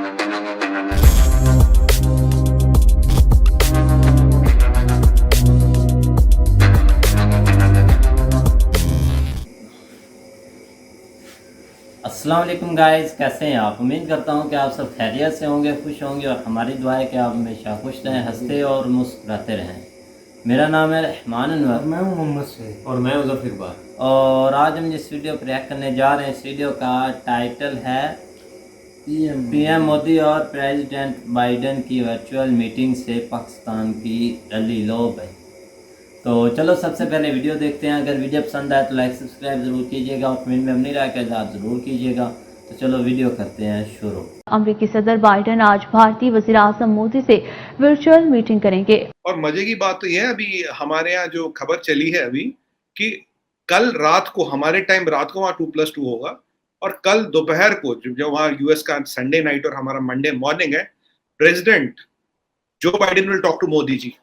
अस्सलाम वालेकुम गाइस, कैसे हैं आप। उम्मीद करता हूं कि आप सब खैरियत से होंगे, खुश होंगे और हमारी दुआ है कि आप हमेशा खुश रहें, हंसते और मुस्कुराते रहें। मेरा नाम है रहमान अनवर, मैं हूं मोहम्मद से और मैं उज़फ़र इक़बाल। और आज हम जिस वीडियो पर रिएक्ट करने जा रहे हैं, इस वीडियो का टाइटल है पीएम मोदी और प्रेसिडेंट बाइडेन की वर्चुअल मीटिंग से पाकिस्तान की रली लोब है। तो चलो सबसे पहले वीडियो देखते हैं। अगर वीडियो पसंद आए तो लाइक सब्सक्राइब ज़रूर कीजिएगा और कमेंट में अपनी राय का इज़हार ज़रूर कीजिएगा। तो चलो वीडियो करते हैं शुरू। अमेरिकी सदर बाइडेन आज भारतीय वज़ीर आज़म मोदी से वर्चुअल मीटिंग करेंगे। और मजे की बात तो यह है, अभी हमारे यहाँ जो खबर चली है अभी कि कल रात को हमारे टाइम रात को वहाँ 2+2 होगा और कल दोपहर को जो वहाँ यूएस का संडे नाइट और हमारा मंडे मॉर्निंग है, president Joe Biden will talk to Modi ji.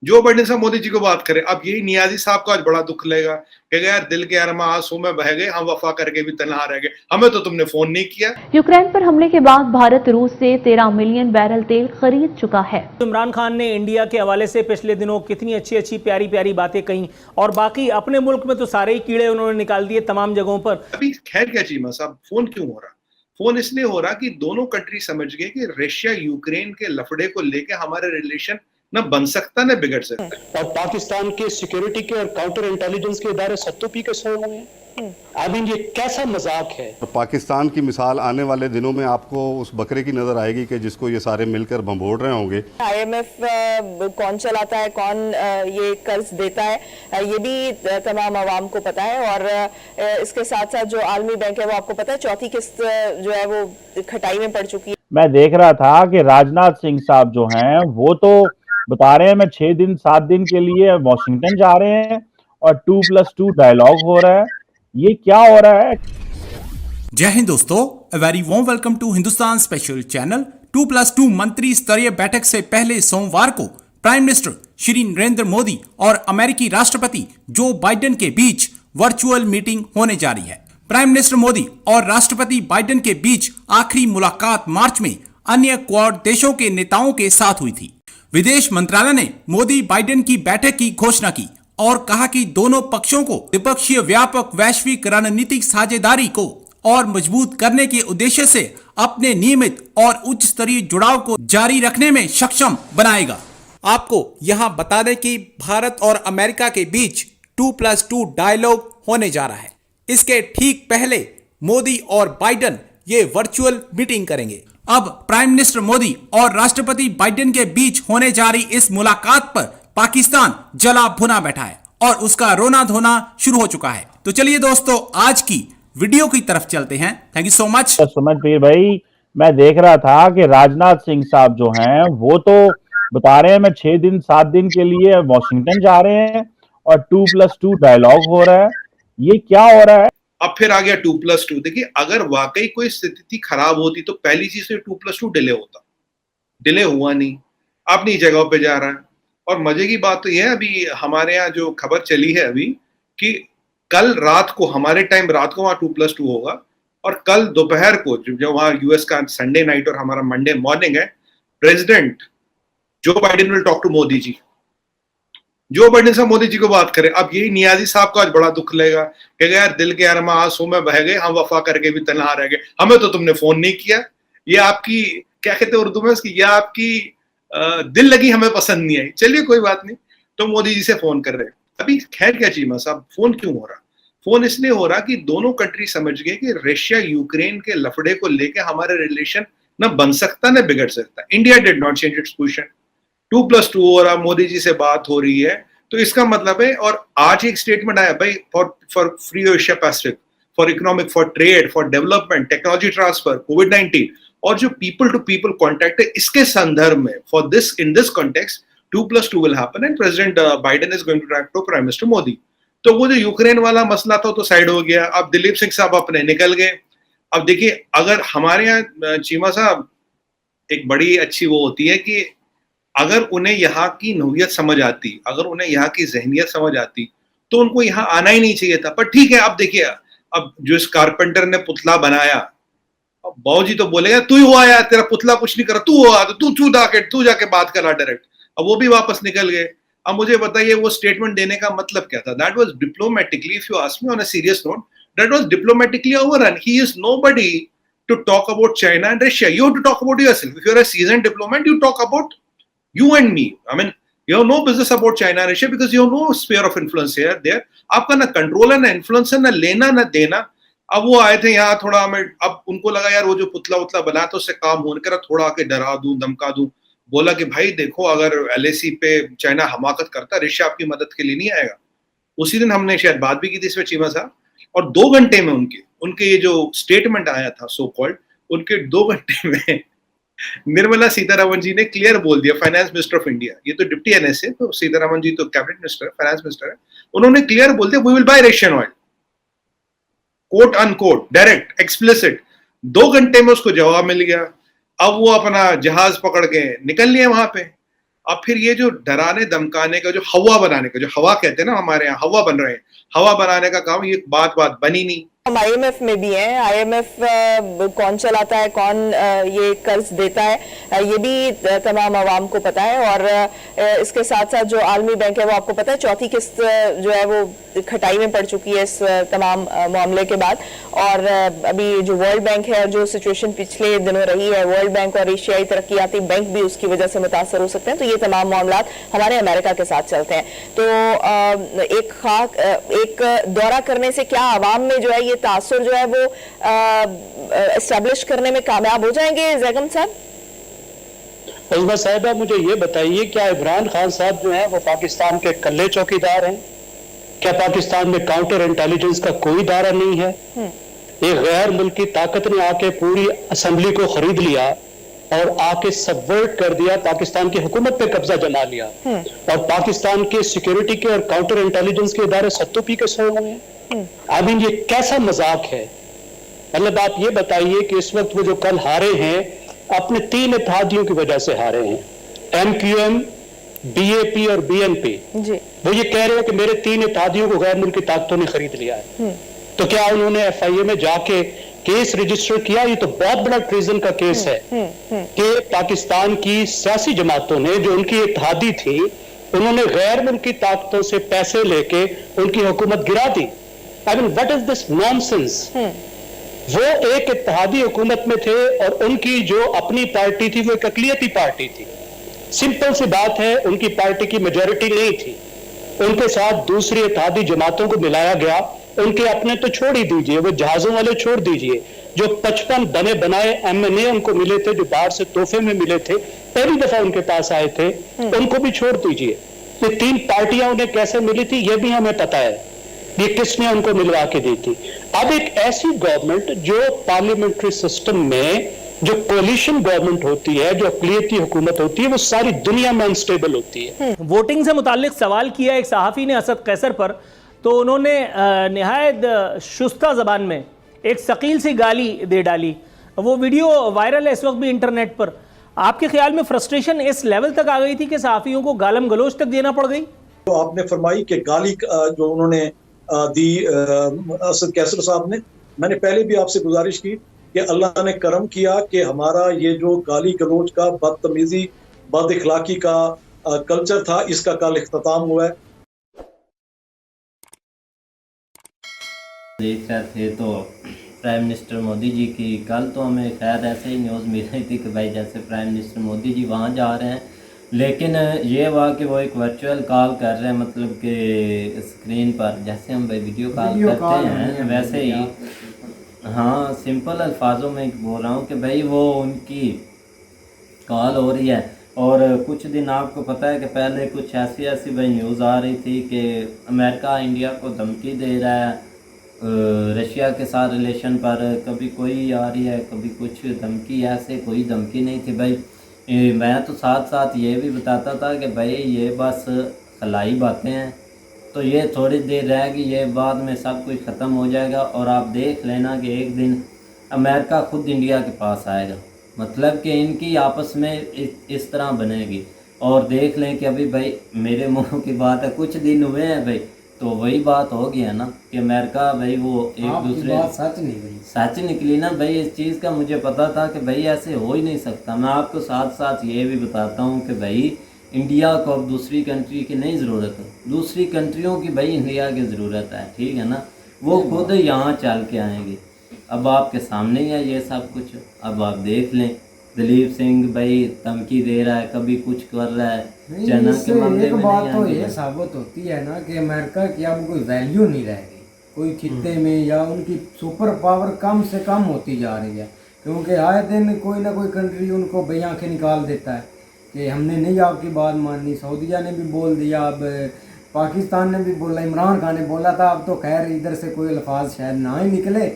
Joe Biden साहब मोदी जी को बात करें। अब यही नियाजी साहब को आज बड़ा दुख लगेगा कि यार दिल के अरमा आंसू में बह गए, हम वफा करके भी तन्हा रह गए, हमें तो तुमने फोन नहीं किया। यूक्रेन पर हमले के बाद भारत रूस से 13 मिलियन बैरल तेल खरीद चुका है। इमरान खान ने इंडिया के हवाले से पिछले दिनों कितनी अच्छी अच्छी प्यारी प्यारी बातें कही और बाकी अपने मुल्क में तो सारे ही कीड़े उन्होंने निकाल दिए तमाम जगहों पर। अभी खैर क्या चीमा साहब, फोन क्यों हो रहा? फोन इसलिए हो रहा कि दोनों कंट्री समझ गए कि रशिया यूक्रेन के लफड़े को लेके हमारे रिलेशन न बन सकता न बिगड़ सकता। और पाकिस्तान के सिक्योरिटी के और काउंटर इंटेलिजेंस के इदारे सत्तू पी के सोए हुए हैं। आई मीन ये कैसा मजाक है। तो पाकिस्तान की मिसाल आने वाले दिनों में आपको उस बकरे की नजर आएगी कि जिसको ये सारे मिलकर भंभोड़ रहे होंगे। IMF कौन चलाता है, कौन ये कर्ज देता है, ये भी तमाम आवाम को पता है। और इसके साथ साथ जो आलमी बैंक है वो आपको पता है चौथी किस्त जो है वो खटाई में पड़ चुकी है। मैं देख रहा था कि राजनाथ सिंह साहब जो हैं वो तो बता रहे हैं मैं 6 दिन 7 दिन के लिए वॉशिंगटन जा रहे हैं और 2+2 डायलॉग हो रहा है। ये क्या हो रहा है? जय हिंद दोस्तों, a very warm welcome to Hindustan special channel. 2+2 मंत्री स्तरीय बैठक से पहले सोमवार को प्राइम मिनिस्टर श्री नरेंद्र मोदी और अमेरिकी राष्ट्रपति जो बाइडेन के बीच वर्चुअल मीटिंग होने जा रही है। प्राइम मिनिस्टर मोदी और राष्ट्रपति बाइडेन के बीच आखिरी मुलाकात मार्च में अन्य क्वाड देशों के नेताओं के साथ हुई थी। विदेश मंत्रालय ने मोदी बाइडेन की बैठक की घोषणा की और कहा कि दोनों पक्षों को द्विपक्षीय व्यापक वैश्विक रणनीतिक साझेदारी को और मजबूत करने के उद्देश्य से अपने नियमित और उच्च स्तरीय जुड़ाव को जारी रखने में सक्षम बनाएगा। आपको यहां बता दें कि भारत और अमेरिका के बीच 2+2 डायलॉग होने जा रहा है। इसके ठीक पहले मोदी और बाइडेन ये वर्चुअल मीटिंग करेंगे। अब प्राइम मिनिस्टर मोदी और राष्ट्रपति बाइडेन के बीच होने जा रही इस मुलाकात पर पाकिस्तान जला भुना बैठा है और उसका रोना धोना शुरू हो चुका है। तो चलिए दोस्तों, आज की वीडियो की तरफ चलते हैं। Thank you so much. Suman Pir भाई, मैं देख रहा था कि राजनाथ सिंह साहब जो हैं वो तो बता रहे हैं मैं 6 दिन 7 दिन के लिए वॉशिंगटन जा रहे हैं और 2+2 डायलॉग हो रहा है। ये क्या हो रहा है? अब फिर आ गया 2+2। देखिए, अगर वाकई कोई स्थिति खराब होती तो पहली चीज से 2+2 डिले होता। डिले हुआ नहीं, अपनी जगह पे जा रहा है। और मजे की बात तो यह है, अभी हमारे यहाँ जो खबर चली है अभी कि कल रात को हमारे टाइम रात को वहाँ 2+2 होगा और कल दोपहर को जो वहाँ यूएस का संडे नाइट और हमारा मंडे मॉर्निंग है, president Joe Biden will talk to Modi ji. Joe Biden साहब मोदी जी को बात करें। अब यही नियाजी साहब को आज बड़ा दुख लगेगा कि यार दिल के अरमा आंसू में बह गए, हम वफा करके भी तन्हा रह गए, हमें तो तुमने फोन नहीं किया। ये आपकी क्या कहते हैं उर्दू में उसकी, यह आपकी दिल लगी हमें पसंद नहीं आई। चलिए कोई बात नहीं, तो मोदी जी से फोन कर रहे हैं। अभी खैर क्या चीमा साहब, फोन क्यों हो रहा? फोन इसलिए हो रहा कि दोनों कंट्री समझ गए कि रशिया यूक्रेन के लफड़े को लेके हमारे रिलेशन न बन सकता न बिगड़ सकता। India did not change its position. 2+2 हो रहा, मोदी जी से बात हो रही है, तो इसका मतलब है। और आज एक स्टेटमेंट आया भाई, for free Asia Pacific, for economic, for trade, for development, technology transfer, कोविड-19 और जो पीपल टू पीपल कॉन्टैक्ट है, इसके संदर्भ में for this in this context 2+2 will happen and president Biden is going to talk to prime minister Modi. तो वो जो यूक्रेन वाला मसला था तो साइड हो गया। अब दिलीप सिंह साहब अपने निकल गए। अब देखिए, अगर हमारे यहाँ चीमा साहब एक बड़ी अच्छी वो होती है कि अगर उन्हें यहाँ की नौयत समझ आती, अगर उन्हें यहाँ की जहनियत समझ आती तो उनको यहाँ आना ही नहीं चाहिए था। पर ठीक है, अब देखिए, अब जो इस कारपेंटर ने पुतला बनाया अब बाबूजी तो बोलेगा तू ही हुआ यार, तेरा पुतला कुछ नहीं करा, तू हुआ तो तू जाके बात करा डायरेक्ट। अब वो भी वापस निकल गए। अब मुझे बताइए वो स्टेटमेंट देने का मतलब क्या था? That was diplomatically, if you ask me on a serious note, that was diplomatically overrun. He is nobody to talk about China and Russia. You have to talk about yourself. If you're a seasoned diplomat, you talk about you and me. I mean, you have no business about China and Russia because you have no sphere of influence here. There, आपका ना control है, ना influence है, ना लेना ना देना। अब वो आए थे यहाँ थोड़ा, हमें अब उनको लगा यार वो जो पुतला उतला बना तो उससे काम होने करा, थोड़ा आके डरा दूं, धमका दूं। बोला कि भाई देखो, अगर LAC पे चाइना हमाकत करता, रशिया आपकी मदद के लिए नहीं आएगा। उसी दिन हमने शायद बात भी की थी इसमें चीमा साहब, और 2 घंटे में उनके ये जो स्टेटमेंट आया था सो कॉल्ड, उनके 2 घंटे में निर्मला सीतारमण जी ने क्लियर बोल दिया, फाइनेंस मिनिस्टर ऑफ इंडिया, ये तो डिप्टी NS है, तो सीतारमण जी तो कैबिनेट मिनिस्टर, फाइनेंस मिनिस्टर है, उन्होंने क्लियर बोल दिया we will buy Russian oil, quote unquote, direct explicit. 2 घंटे में उसको जवाब मिल गया। अब वो अपना जहाज पकड़ के निकल लिए वहां पे। अब फिर ये जो डराने धमकाने का, जो हवा बनाने का, जो हवा कहते हैं ना हमारे यहाँ, हवा बन रहे हैं, हवा बनाने का काम, ये बात बनी नहीं। हम IMF में भी हैं। IMF कौन चलाता है, कौन ये कर्ज देता है, ये भी तमाम आवाम को पता है। और इसके साथ साथ जो आलमी बैंक है वो आपको पता है, चौथी किस्त जो है वो खटाई में पड़ चुकी है इस तमाम मामले के बाद। और अभी जो वर्ल्ड बैंक है, जो सिचुएशन पिछले दिनों रही है, वर्ल्ड बैंक और एशियाई तरक्याती बैंक भी उसकी वजह से मुतासर हो सकते हैं। तो ये तमाम मामला हमारे अमेरिका के साथ चलते हैं। तो एक दौरा करने से क्या आवाम में जो है ये तासुर जो है वो एस्टेब्लिश करने में कामयाब हो जाएंगे जैगम साहब? उस्मा साहिबा, मुझे ये बताइए, क्या इमरान खान साहब जो हैं वो पाकिस्तान के कल्ले चौकीदार हैं? क्या पाकिस्तान में काउंटर इंटेलिजेंस का कोई दायरा नहीं है? एक गैर मुल्की ताकत ने आके पूरी असेंबली को खरीद लिया और आके सबवर्ट कर दिया, पाकिस्तान की हुकूमत पे कब्जा जमा लिया, और पाकिस्तान के सिक्योरिटी के और काउंटर इंटेलिजेंस के इदारे सत्तू पी के सोए हुए हैं। आई मीन, ये कैसा मजाक है? मतलब आप ये बताइए कि इस वक्त वो जो कल हारे हैं, अपने 3 इत्तेहादियों की वजह से हारे हैं, MQM, BAP और BNP। वो ये कह रहे हैं कि मेरे 3 इत्तेहादियों को गैर मुल्की ताकतों ने खरीद लिया है। तो क्या उन्होंने FIA में जाके केस रजिस्टर किया? ये तो बहुत बड़ा ट्रीजन का केस है कि पाकिस्तान की सियासी जमातों ने, जो उनकी इत्तेहादी थी, उन्होंने गैर मुल्की ताकतों से पैसे लेके उनकी हुकूमत गिरा दी। I mean, what is this nonsense? वो एक इत्तेहादी हुकूमत में थे और उनकी जो अपनी पार्टी थी वो एक अकलियती पार्टी थी। सिंपल सी बात है, उनकी पार्टी की मेजॉरिटी नहीं थी, उनके साथ दूसरी इत्तेहादी जमातों को मिलाया गया। उनके अपने तो छोड़ ही दीजिए, वो जहाजों वाले छोड़ दीजिए, जो 55 बने बनाए MNA उनको मिले थे, जो बाहर से तोहफे में मिले थे, पहली दफा उनके पास आए थे, उनको भी छोड़ दीजिए। ये 3 पार्टियां उन्हें कैसे मिली थी ये भी हमें पता है, ये किसने उनको मिलवा के दी थी। अब एक ऐसी गवर्नमेंट जो पार्लियामेंट्री सिस्टम में, जो कोलिशन गवर्नमेंट होती है, जो अक़लियती हुकूमत होती है, वो सारी दुनिया में अनस्टेबल होती है। वोटिंग से मुताल्लिक सवाल किया एक सहाफ़ी ने असद कैसर पर, तो उन्होंने निहायत शुस्ता ज़बान में एक शकील सी गाली दे डाली। वो वीडियो वायरल है इस वक्त भी इंटरनेट पर। आपके ख्याल में फ्रस्ट्रेशन इस लेवल तक आ गई थी कि सहाफ़ियों को गालम गलोच तक देना पड़ गई? तो आपने फरमाई कि गाली जो उन्होंने दी असद कैसर साहब ने, मैंने पहले भी आपसे गुजारिश की कि अल्लाह ने करम किया कि हमारा ये जो गाली गलोच का, बदतमीजी, बद इखलाकी का कल्चर था, इसका कल इख्तिताम हुआ है। देख रहे थे तो प्राइम मिनिस्टर मोदी जी की कल तो हमें खैर ऐसे ही न्यूज़ मिल रही थी कि भाई जैसे प्राइम मिनिस्टर मोदी जी वहाँ जा रहे हैं, लेकिन ये हुआ कि वो एक वर्चुअल कॉल कर रहे हैं, मतलब कि स्क्रीन पर जैसे हम भाई वीडियो कॉल करते हैं वैसे ही। हाँ, सिंपल अल्फाजों में बोल रहा हूँ कि भाई वो उनकी कॉल हो रही है। और कुछ दिन आपको पता है कि पहले कुछ ऐसी भाई न्यूज़ आ रही थी कि अमेरिका इंडिया को धमकी दे रहा है रशिया के साथ रिलेशन पर, कभी कोई आ रही है कभी कुछ धमकी, ऐसे कोई धमकी नहीं थी भाई। मैं तो साथ साथ ये भी बताता था कि भाई ये बस खलाई बातें हैं, तो ये थोड़ी देर रहेगी, ये बाद में सब कुछ ख़त्म हो जाएगा और आप देख लेना कि एक दिन अमेरिका खुद इंडिया के पास आएगा, मतलब कि इनकी आपस में इस तरह बनेगी। और देख लें कि अभी भाई मेरे मुँह की बात है, कुछ दिन हुए हैं भाई तो वही बात हो गया ना कि अमेरिका भाई वो एक दूसरे सच निकली ना भाई। इस चीज़ का मुझे पता था कि भाई ऐसे हो ही नहीं सकता। मैं आपको साथ साथ ये भी बताता हूँ कि भाई इंडिया को अब दूसरी कंट्री की नहीं ज़रूरत है, दूसरी कंट्रियों की भाई इंडिया की ज़रूरत है, ठीक है ना। वो खुद यहाँ चल के आएंगे। अब आपके सामने ही है ये सब कुछ। अब आप देख लें, दलीप सिंह भाई धमकी दे रहा है, कभी कुछ कर रहा है। चाइना के मामले एक में बात नहीं तो आएंगे। ये साबित होती है ना कि अमेरिका की अब कोई वैल्यू नहीं रह गई कोई खित्ते में, या उनकी सुपर पावर कम से कम होती जा रही है, क्योंकि आए दिन कोई ना कोई कंट्री उनको भाई आंखें निकाल देता है कि हमने नहीं आपकी बात माननी। सऊदीया ने भी बोल दिया, अब पाकिस्तान ने भी बोला, इमरान खान ने बोला था। अब तो खैर इधर से कोई अल्फाज शायद ना ही निकले,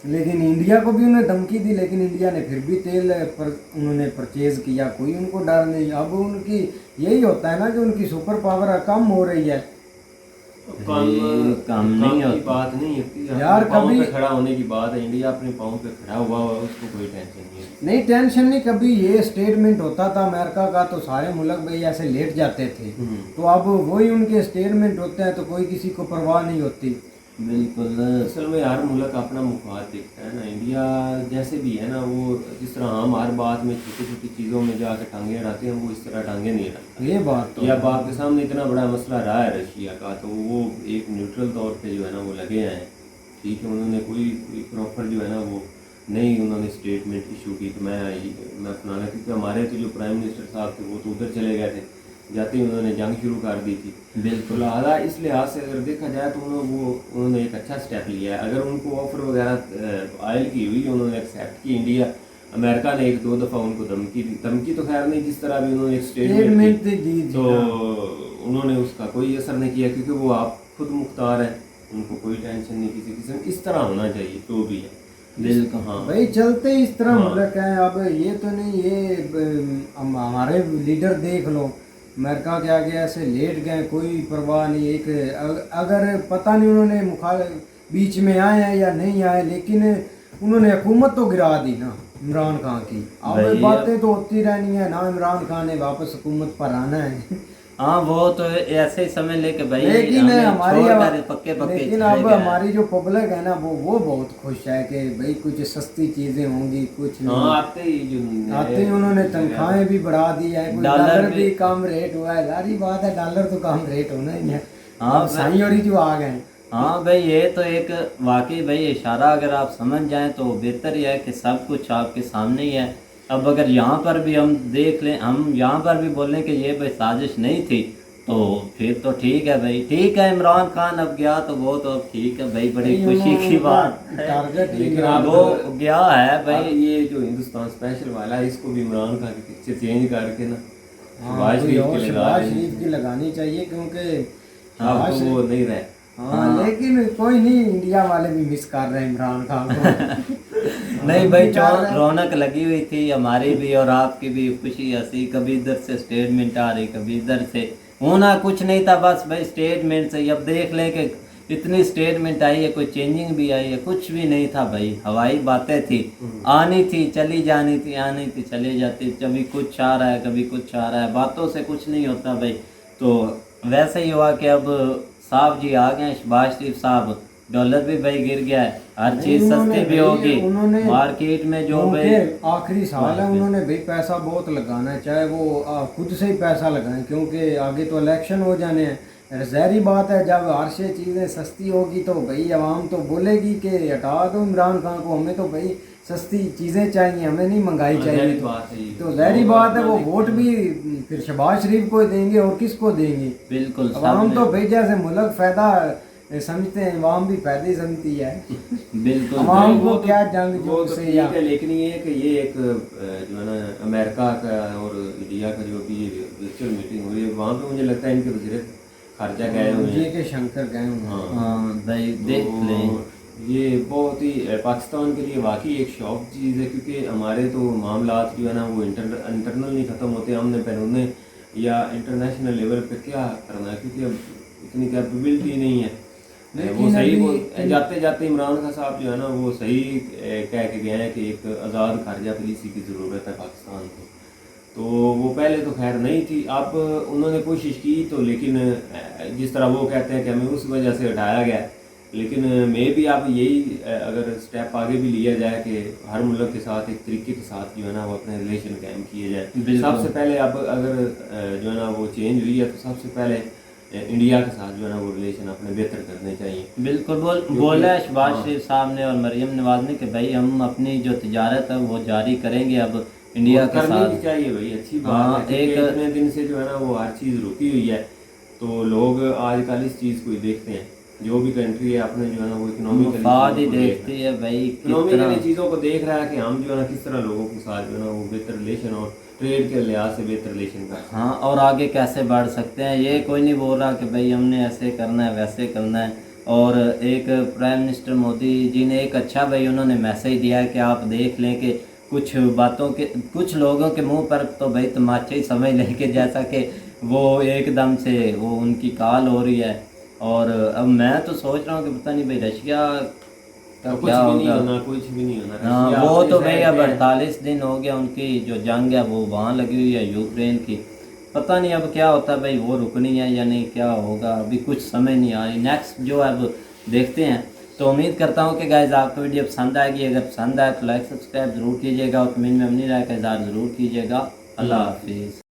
लेकिन इंडिया को भी उन्हें धमकी दी, लेकिन इंडिया ने फिर भी तेल उन्होंने परचेज़ किया, कोई उनको डर नहीं। अब उनकी यही होता है ना कि उनकी सुपर पावर कम हो रही है। काम नहीं की बात नहीं है यार, पाँव कभी पे खड़ा होने की बात है। इंडिया अपने पाँव पे खड़ा हुआ है, उसको कोई टेंशन नहीं है। नहीं टेंशन नहीं, कभी ये स्टेटमेंट होता था अमेरिका का तो सारे मुल्क भाई ऐसे लेट जाते थे, तो अब वही उनके स्टेटमेंट होते हैं तो कोई किसी को परवाह नहीं होती। बिल्कुल। असल में हर मुल्क अपना मुफाद देखता है ना। इंडिया जैसे भी है ना, वो जिस तरह हम हर बात में छोटी छोटी चीज़ों में जाकर टांगे अड़ाते हैं, वो इस तरह टांगे नहीं अड़ाता। ये बात तो या बाप के सामने इतना बड़ा मसला रहा है रशिया का, तो वो एक न्यूट्रल तौर पे जो है ना वो लगे हैं, ठीक है। उन्होंने कोई प्रॉपर जो है ना वो नहीं उन्होंने स्टेटमेंट इशू की तो मैं अपनाना, क्योंकि हमारे तो जो प्राइम मिनिस्टर साहब थे वो तो उधर चले गए थे, जाते ही उन्होंने जंग शुरू कर दी थी। बिल्कुल। लिहाजा इस लिहाज से अगर देखा जाए तो उन्होंने एक अच्छा स्टेप लिया है। अगर उनको ऑफर वगैरह आयल की हुई, उन्होंने एक्सेप्ट की। इंडिया अमेरिका ने एक दो दफ़ा उनको धमकी दी, धमकी तो खैर नहीं, जिस तरह भी उन्होंने एक स्टेटमेंट दी तो उन्होंने उसका कोई असर नहीं किया, क्योंकि वो आप खुद मुख्तार हैं, उनको कोई टेंशन नहीं किसी किस्म। इस तरह होना चाहिए जो भी है। बिल्कुल। हाँ भाई चलते इस तरह मुल्क हैं। अब ये तो नहीं, ये हमारे लीडर देख लो, अमेरिका के आगे ऐसे लेट गए, कोई परवाह नहीं। एक अगर पता नहीं उन्होंने बीच में आए हैं या नहीं आए, लेकिन उन्होंने हुकूमत तो गिरा दी ना इमरान खान की। अब बातें तो होती रहनी है ना, इमरान खान ने वापस हुकूमत पर आना है। हाँ वो तो ऐसे ही समझ ले के भाई, लेकिन हमारी पक्के लेकिन अब हमारी जो पब्लिक है ना वो बहुत खुश है कि भाई कुछ सस्ती चीजें होंगी, कुछ आते ही उन्होंने तनख्वाहें भी बढ़ा दी है, कुछ डॉलर भी कम रेट हुआ है। सारी बात है, डॉलर तो कम रेट होना ही है। हाँ साई और जो आ गए। हाँ भाई ये तो एक वाकई भाई इशारा अगर आप समझ जाएं तो बेहतर ही है कि सब कुछ आपके सामने ही है। अब अगर यहाँ पर भी हम देख लें, हम यहाँ पर भी बोलें कि ये भाई साजिश नहीं थी, तो फिर तो ठीक है भाई, ठीक है। इमरान खान अब गया तो वो तो अब ठीक है भाई, बड़ी खुशी की बात है। लेकिन वो गया है भाई। ये जो हिंदुस्तान स्पेशल वाला है, इसको भी इमरान खान की पिक्चर चेंज करके ना शहबाज शरीफ की लगानी चाहिए, क्योंकि अब तो वो नहीं रहे। हाँ लेकिन कोई नहीं, इंडिया वाले भी मिस कर रहे हैं इमरान खान को। नहीं भाई रौनक लगी हुई थी हमारी भी और आपकी भी, खुशी हंसी। कभी इधर से स्टेटमेंट आ रही, कभी इधर से। होना कुछ नहीं था, बस भाई स्टेटमेंट से। अब देख लें कि इतनी स्टेटमेंट आई है, कोई चेंजिंग भी आई है, कुछ भी नहीं था भाई। हवाई बातें थी, आनी थी चली जानी थी, आनी थी चली जाती। कभी कुछ आ रहा है, कभी कुछ आ रहा है, बातों से कुछ नहीं होता भाई। तो वैसे ही हुआ कि अब साहब जी आ गए, शहबाज शरीफ साहब। डॉलर भी भाई गिर गया है, हर चीज सस्ती भी होगी मार्केट में। जो भाई आखिरी साल है, उन्होंने भाई पैसा बहुत लगाना है, चाहे वो खुद से ही पैसा लगाएं, क्योंकि आगे तो इलेक्शन हो जाने हैं। ज़ाहिर बात है, जब हर से चीज़ें सस्ती होगी तो भाई आवाम तो बोलेगी कि हटा दो इमरान खान को, हमें तो भाई सस्ती चीज़ें चाहिए, हमें नहीं महंगाई चाहिए। तो ज़ाहिर बात है, वो वोट भी फिर शहबाज शरीफ को देंगे और किसको देंगे। बिल्कुल। आवाम तो भाई जैसे मुल्क फ़ायदा समझते हैं, आवाम भी फायदे समझती है। बिल्कुल। आवाम को क्या जंग वो तो ठीक है, लेकिन ये कि ये एक जो है ना अमेरिका का और इंडिया का जो भी वर्चुअल मीटिंग हुई है, वहाँ पे मुझे लगता है इनके वज़ीर खर्चा गए हुए हैं, के शंकर गए हुए हैं। हाँ भाई देख लें, ये बहुत ही पाकिस्तान के लिए वाकई एक शौक चीज़ है, क्योंकि हमारे तो मामलात जो है ना वो इंटरनल नहीं ख़त्म होते। हमने बैरूने या इंटरनेशनल लेवल पे क्या करना है, क्योंकि अब इतनी कैपेबिलिटी नहीं है। वो सही जाते जाते इमरान खान साहब जो है ना वो सही कह के गए हैं कि एक आज़ाद खारजा पॉलिसी की ज़रूरत है पाकिस्तान को। तो वो पहले तो खैर नहीं थी। अब उन्होंने कोशिश की तो, लेकिन जिस तरह वो कहते हैं कि हमें उस वजह से हटाया गया, लेकिन मे भी अब यही अगर स्टेप आगे भी लिया जाए कि हर मुल्क के साथ एक तरीके के साथ जो है ना वो अपने रिलेशन कायम किए जाए। सबसे पहले अब अगर जो है ना वो चेंज हुई है तो सबसे पहले इंडिया के साथ जो है ना वो रिलेशन अपने बेहतर करने चाहिए। बिल्कुल बोला है शहबाज शरीफ साहब ने और मरियम नवाज ने कि भाई हम अपनी जो तिजारत है वो जारी करेंगे अब इंडिया के करनी साथ। भी चाहिए भाई, अच्छी बात है। एक इतने दिन से जो है ना वो हर चीज़ रुकी हुई है, तो लोग आजकल इस चीज़ को ही देखते हैं। जो भी कंट्री है अपने जो है ना वो इकोनॉमिकली देखती है भाई, इकोनॉमिकली चीज़ों को देख रहा है कि हम जो है ना किस तरह लोगों के साथ जो है ना वो बेहतर रिलेशन और ट्रेड के लिहाज से बेहतर रिलेशन कर। हाँ, और आगे कैसे बढ़ सकते हैं, ये कोई नहीं बोल रहा कि भाई हमने ऐसे करना है वैसे करना है। और एक प्राइम मिनिस्टर मोदी जी ने एक अच्छा भाई उन्होंने मैसेज दिया है कि आप देख लें कि कुछ बातों के कुछ लोगों के मुंह पर तो भाई तमाचे ही समझ लें कि जैसा कि वो एकदम से वो उनकी कॉल हो रही है। और अब मैं तो सोच रहा हूँ कि पता नहीं भाई रशिया का क्या होगा। कुछ भी नहीं होना। हाँ, वो तो भाई अब 48 दिन हो गया उनकी जो जंग है वो वहाँ लगी हुई है यूक्रेन की। पता नहीं अब क्या होता है भाई, वो रुकनी है या नहीं, क्या होगा अभी कुछ समझ नहीं आ रही। नेक्स्ट जो है अब देखते हैं। तो उम्मीद करता हूँ कि गाइस आपको वीडियो पसंद आएगी। अगर पसंद आए तो लाइक सब्सक्राइब ज़रूर कीजिएगा और कमेंट में अपनी राय का इज़हार ज़रूर कीजिएगा। अल्लाह हाफिज़।